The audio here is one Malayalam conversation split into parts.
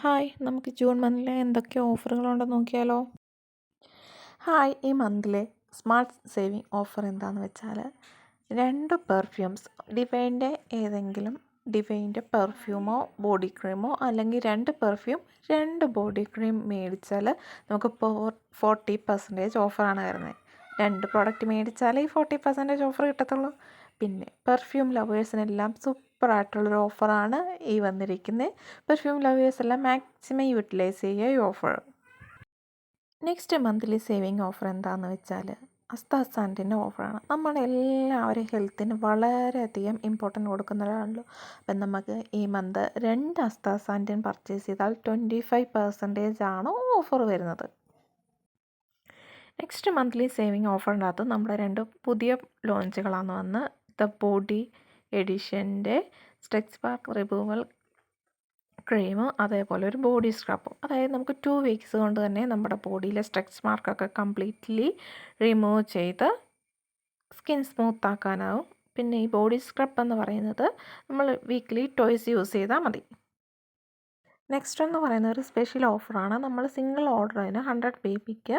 ഹായ്, നമുക്ക് ജൂൺ മന്തിലെ എന്തൊക്കെ ഓഫറുകളുണ്ടെന്ന് നോക്കിയാലോ? ഹായ്, ഈ മന്തിലെ സ്മാർട്ട് സേവിങ് ഓഫർ എന്താണെന്ന് വെച്ചാൽ 2 പെർഫ്യൂംസ് ഡിവൈൻ്റെ പെർഫ്യൂമോ ബോഡി ക്രീമോ അല്ലെങ്കിൽ 2 പെർഫ്യൂം 2 ബോഡി ക്രീം മേടിച്ചാൽ നമുക്ക് 40% ഓഫറാണ് വരുന്നത്. 2 പ്രോഡക്റ്റ് മേടിച്ചാൽ ഈ 40% ഓഫർ കിട്ടത്തുള്ളൂ. പിന്നെ പെർഫ്യൂം ലവേഴ്സിനെല്ലാം സൂപ്പറായിട്ടുള്ളൊരു ഓഫറാണ് ഈ വന്നിരിക്കുന്നത്. പെർഫ്യൂം ലവേഴ്സ് എല്ലാം മാക്സിമം യൂട്ടിലൈസ് ചെയ്യുക ഈ offer. Next monthly saving offer എന്താണെന്ന് വെച്ചാൽ അസ്താസാൻറ്റിൻ്റെ ഓഫറാണ്. നമ്മളെല്ലാവരും ഹെൽത്തിന് വളരെയധികം ഇമ്പോർട്ടൻ്റ് കൊടുക്കുന്നവരാണല്ലോ. അപ്പം നമുക്ക് ഈ മന്ത് 2 അസ്താസാൻറ്റിൻ പർച്ചേസ് ചെയ്താൽ 25% ആണ് ഓഫർ വരുന്നത്. നെക്സ്റ്റ് മന്ത്ലി സേവിങ് ഓഫറിൻ്റെ അകത്ത് നമ്മുടെ 2 പുതിയ ലോഞ്ചുകളാണ് വന്ന് ദ ബോഡി എഡിഷൻ്റെ സ്ട്രെച്ച് മാർക്ക് റിമൂവൽ ക്രീം, അതേപോലെ ഒരു ബോഡി സ്ക്രബും. അതായത് നമുക്ക് 2 വീക്സ് കൊണ്ട് തന്നെ നമ്മുടെ ബോഡിയിലെ സ്ട്രെച്ച് മാർക്കൊക്കെ കംപ്ലീറ്റ്ലി റിമൂവ് ചെയ്ത് സ്കിൻ സ്മൂത്ത് ആക്കാനാവും. പിന്നെ ഈ ബോഡി സ്ക്രബ് എന്ന് പറയുന്നത് നമ്മൾ വീക്ക്ലി ട്വൈസ് യൂസ് ചെയ്താൽ മതി. നെക്സ്റ്റ് എന്ന് പറയുന്നത് ഒരു സ്പെഷ്യൽ ഓഫറാണ്. നമ്മൾ സിംഗിൾ ഓർഡറിന് 100 BPക്ക്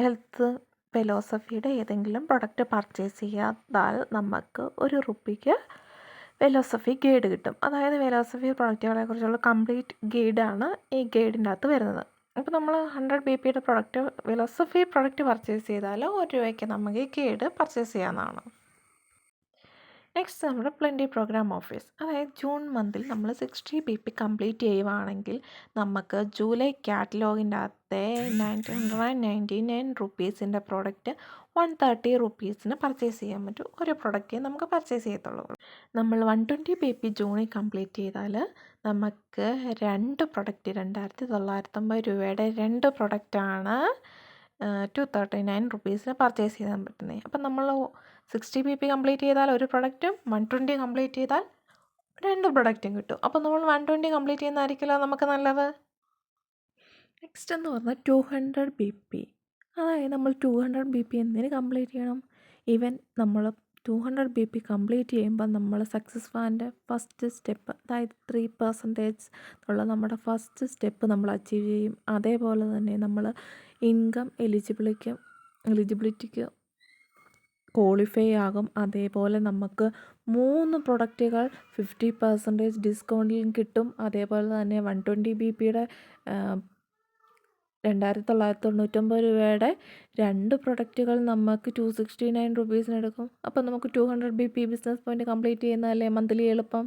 ഹെൽത്ത് ഫിലോസഫിയുടെ ഏതെങ്കിലും പ്രൊഡക്റ്റ് പർച്ചേസ് ചെയ്താൽ നമുക്ക് ₹1 ഫിലോസഫി ഗൈഡ് കിട്ടും. അതായത് ഫിലോസഫി പ്രൊഡക്റ്റുകളെ കുറിച്ചുള്ള കംപ്ലീറ്റ് ഗൈഡാണ് ഈ ഗൈഡിൻ്റെ അകത്ത് വരുന്നത്. അപ്പോൾ നമ്മൾ 100 BPയുടെ ഫിലോസഫി പ്രൊഡക്റ്റ് പർച്ചേസ് ചെയ്താൽ ₹1 നമുക്ക് ഈ ഗൈഡ് പർച്ചേസ് ചെയ്യാവുന്നതാണ്. നെക്സ്റ്റ് നമ്മുടെ പ്ലെൻറ്റി പ്രോഗ്രാം ഓഫേഴ്സ്. അതായത് ജൂൺ മന്തിൽ നമ്മൾ 60 BP കംപ്ലീറ്റ് ചെയ്യുവാണെങ്കിൽ നമുക്ക് ജൂലൈ കാറ്റലോഗിൻ്റെ അകത്തെ ₹999 പ്രോഡക്റ്റ് ₹130 പർച്ചേസ് ചെയ്യാൻ പറ്റും. ഒരു പ്രൊഡക്റ്റേ നമുക്ക് പർച്ചേസ് ചെയ്യത്തുള്ളൂ. നമ്മൾ 120 BP ജൂണിൽ കംപ്ലീറ്റ് ചെയ്താൽ നമുക്ക് 2 പ്രൊഡക്റ്റ് ₹2,990 2 പ്രൊഡക്റ്റാണ് ₹239 പർച്ചേസ് ചെയ്യാൻ പറ്റുന്നത്. അപ്പം നമ്മൾ 60 BP കംപ്ലീറ്റ് ചെയ്താൽ ഒരു പ്രൊഡക്റ്റും 120 കംപ്ലീറ്റ് ചെയ്താൽ 2 പ്രൊഡക്റ്റും കിട്ടും. അപ്പോൾ നമ്മൾ 120 കംപ്ലീറ്റ് ചെയ്യുന്നതായിരിക്കുമല്ലോ നമുക്ക് നല്ലത്. നെക്സ്റ്റ് എന്ന് പറഞ്ഞാൽ 200 BP. അതായത് നമ്മൾ 200 BP എന്തിന് കംപ്ലീറ്റ് ചെയ്യണം? ഈവൻ നമ്മൾ 200 BP കംപ്ലീറ്റ് ചെയ്യുമ്പോൾ നമ്മൾ സക്സസ് ഫാൻ്റെ ഫസ്റ്റ് സ്റ്റെപ്പ്, അതായത് 3% ഉള്ള നമ്മുടെ ഫസ്റ്റ് സ്റ്റെപ്പ് നമ്മൾ അച്ചീവ് ചെയ്യും. അതേപോലെ തന്നെ നമ്മൾ ഇൻകം എലിജിബിലിറ്റിക്ക് ക്വാളിഫൈ ആകും. അതേപോലെ നമുക്ക് 3 പ്രൊഡക്റ്റുകൾ 50% ഡിസ്കൗണ്ടിലും കിട്ടും. അതേപോലെ തന്നെ 120 BPയുടെ ₹2,990 2 പ്രൊഡക്റ്റുകൾ നമുക്ക് ₹269 എടുക്കും. അപ്പോൾ നമുക്ക് 200 BP ബിസിനസ് പോയിൻറ്റ് കംപ്ലീറ്റ് ചെയ്യുന്നതല്ലേ മന്ത്ലി എളുപ്പം.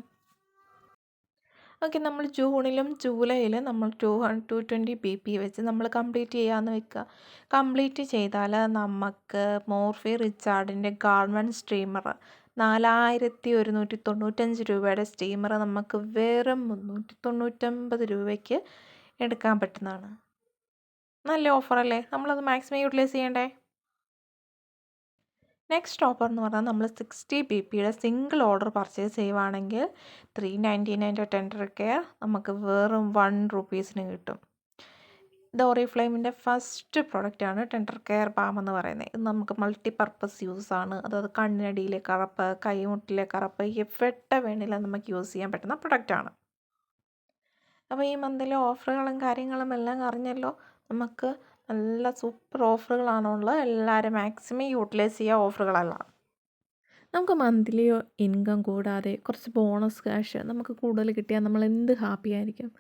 ഓക്കെ, നമ്മൾ ജൂണിലും ജൂലൈയിലും നമ്മൾ 220 BP വെച്ച് നമ്മൾ കംപ്ലീറ്റ് ചെയ്യാമെന്ന് വെക്കുക. കംപ്ലീറ്റ് ചെയ്താൽ നമുക്ക് മോർഫി റിച്ചാർഡിൻ്റെ ഗാർമെൻറ്റ് സ്റ്റീമർ ₹4,195 സ്റ്റീമർ നമുക്ക് വെറും ₹399 എടുക്കാൻ പറ്റുന്നതാണ്. നല്ല ഓഫറല്ലേ? നമ്മളത് മാക്സിമം യൂട്ടിലൈസ് ചെയ്യണ്ടേ? നെക്സ്റ്റ് ഓഫർ എന്ന് പറഞ്ഞാൽ നമ്മൾ 60 BPയുടെ സിംഗിൾ ഓർഡർ പർച്ചേസ് ചെയ്യുവാണെങ്കിൽ $399 ടെൻഡർ കെയർ നമുക്ക് വെറും ₹1 കിട്ടും. ഇത് ഓറിഫ്ലെയിമിൻ്റെ ഫസ്റ്റ് പ്രൊഡക്റ്റാണ് ടെൻഡർ കെയർ ബാം എന്ന് പറയുന്നത്. ഇത് നമുക്ക് മൾട്ടിപർപ്പസ് യൂസാണ്. അതായത് കണ്ണിനടിയിലെ കറുപ്പ്, കൈമുട്ടിലെ കറുപ്പ്, എവിടെ വേണമെങ്കിലും നമുക്ക് യൂസ് ചെയ്യാൻ പറ്റുന്ന പ്രൊഡക്റ്റാണ്. അപ്പോൾ ഈ മന്തിലെ ഓഫറുകളും കാര്യങ്ങളും എല്ലാം അറിഞ്ഞല്ലോ. നമുക്ക് നല്ല സൂപ്പർ ഓഫറുകളാണുള്ളത്. എല്ലാവരും മാക്സിമം യൂട്ടിലൈസ് ചെയ്യുക ഓഫറുകളെല്ലാം. നമുക്ക് മന്ത്ലി ഇൻകം കൂടാതെ കുറച്ച് ബോണസ് ക്യാഷ് നമുക്ക് കൂടുതൽ കിട്ടിയാൽ നമ്മൾ എന്ത് ഹാപ്പി ആയിരിക്കും.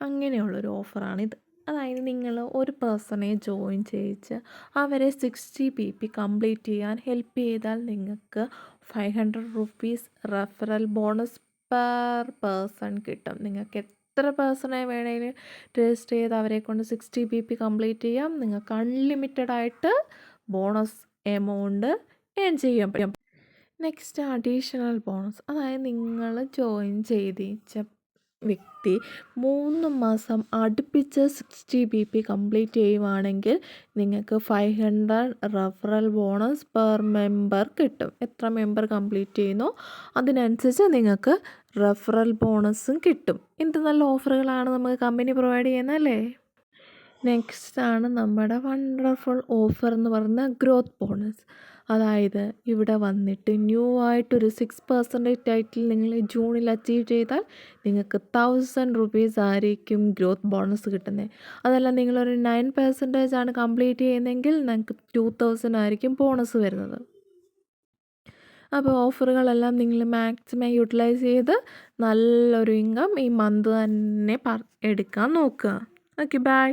അങ്ങനെയുള്ളൊരു ഓഫറാണിത്. അതായത് നിങ്ങൾ ഒരു പേഴ്സണെ ജോയിൻ ചെയ്യിച്ച് അവരെ 60 BP കംപ്ലീറ്റ് ചെയ്യാൻ ഹെൽപ്പ് ചെയ്താൽ നിങ്ങൾക്ക് ₹500 റെഫറൽ ബോണസ് പെർ പേഴ്സൺ കിട്ടും. നിങ്ങൾക്ക് എത്ര പേഴ്സണെ വേണമെങ്കിലും രജിസ്റ്റർ ചെയ്ത് അവരെ കൊണ്ട് 60 BP കംപ്ലീറ്റ് ചെയ്യാം. നിങ്ങൾക്ക് അൺലിമിറ്റഡ് ആയിട്ട് ബോണസ് എമൗണ്ട് ഏൺ ചെയ്യാൻ പറ്റും. Next additional bonus. അതായത് നിങ്ങൾ ജോയിൻ ചെയ്തിച്ച വ്യക്തി 3 മാസം അടുപ്പിച്ച് 60 BP കംപ്ലീറ്റ് ചെയ്യുവാണെങ്കിൽ നിങ്ങൾക്ക് 500 റെഫറൽ ബോണസ് പെർ മെമ്പർ കിട്ടും. എത്ര മെമ്പർ കംപ്ലീറ്റ് ചെയ്യുന്നോ അതിനനുസരിച്ച് നിങ്ങൾക്ക് റെഫറൽ ബോണസും കിട്ടും. ഇത് നല്ല ഓഫറുകളാണ് നമുക്ക് കമ്പനി പ്രൊവൈഡ് ചെയ്യുന്നതല്ലേ. നെക്സ്റ്റ് ആണ് നമ്മുടെ വണ്ടർഫുൾ ഓഫർ എന്ന് പറയുന്ന ഗ്രോത്ത് ബോണസ്. അതായത് ഇവിടെ വന്നിട്ട് ന്യൂ ആയിട്ടൊരു 6% ടൈറ്റിൽ നിങ്ങൾ ജൂണിൽ അച്ചീവ് ചെയ്താൽ നിങ്ങൾക്ക് 1000 റുപ്പീസ് ആയിരിക്കും ഗ്രോത്ത് ബോണസ് കിട്ടുന്നത്. അതല്ല നിങ്ങളൊരു 9% ആണ് കംപ്ലീറ്റ് ചെയ്യുന്നതെങ്കിൽ നിങ്ങൾക്ക് 2000 ആയിരിക്കും ബോണസ് വരുന്നത്. അപ്പോൾ ഓഫറുകളെല്ലാം നിങ്ങൾ മാക്സിമം യൂട്ടിലൈസ് ചെയ്ത് നല്ലൊരു ഇൻകം ഈ മന്ത് തന്നെ എടുക്കാൻ നോക്കുക. Okay, by.